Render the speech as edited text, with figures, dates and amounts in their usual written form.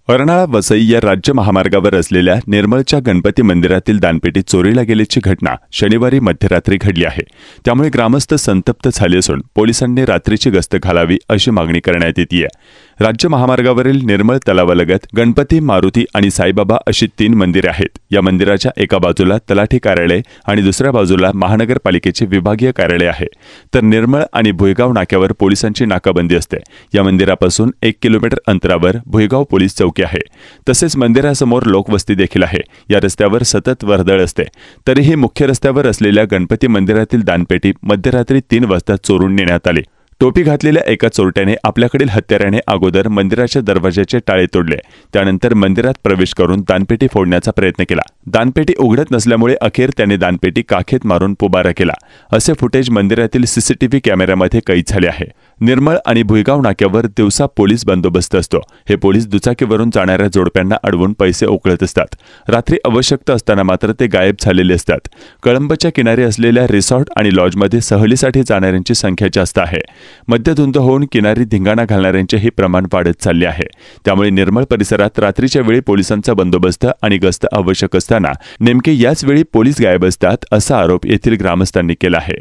अर्नाळा वसई या राज्य महामार्गावर असलेल्या निर्मळच्या गणपती मंदिरातील दानपेटी चोरीला गेल्याची घटना शनिवारी मध्यरात्री घडली आहे। त्यामुळे ग्रामस्थ संतप्त झाले असून पोलिसांनी रात्रीची गस्त घालावी अशी मागणी करण्यात येते आहे। राज्य महामार्गावरील निर्मळ तलावालगत गणपती, मारुती आणि साईबाबा अशी 3 मंदिरे आहेत। या मंदिराच्या एका बाजूला तलाठी कार्यालय आणि दुसऱ्या बाजूला महानगरपालिकेचे विभागीय कार्यालय आहे। तर निर्मळ आणि भुईगाव नाक्यावर पोलिसांची नाकाबंदी असते। या मंदिरापासून 1 किलोमीटर अंतरावर भुईगाव पोलीस चौकी आहे। तसेच मंदिरासमोर लोकवस्ती देखील आहे। या रस्त्यावर सतत वर्दळ असते। तरीही मुख्य रस्त्यावर असलेल्या गणपती मंदिरातील दानपेटी मध्यरात्री 3 वाजता चोरून नेण्यात आली। टोपी घातलेल्या एका चोरट्याने आपल्याकडील हत्याराने अगोदर मंदिराच्या दरवाजाचे टाळे तोडले। त्यानंतर मंदिरात प्रवेश करून दानपेटी फोडण्याचा प्रयत्न केला। दानपेटी उघडत नसल्यामुळे अखेर त्याने दानपेटी काखेत मारून पोबारा केला। असे फुटेज मंदिरातील सीसीटीव्ही कॅमेऱ्यामध्ये कैद झाले आहे। निर्मळ आणि भुईगाव नाक्यावर दिवसा पोलीस बंदोबस्त असतो। हे पोलीस दुचाकीवरून जाणाऱ्या जोडप्यांना अडवून पैसे उकळत असतात। रात्री आवश्यकता असताना मात्र ते गायब झालेले असतात। कळंबच्या किनारी असलेल्या रिसॉर्ट आणि लॉजमध्ये सहलीसाठी जाणाऱ्यांची संख्या जास्त आहे। मद्यधुंद होऊन किनारी धिंगाणा घालणाऱ्यांचेही प्रमाण वाढत चालले आहे। त्यामुळे निर्मळ परिसरात रात्रीच्या वेळी पोलिसांचा बंदोबस्त आणि गस्त आवश्यक असताना नेमके याच वेळी पोलीस गायब असतात असा आरोप येथील ग्रामस्थांनी केला आहे।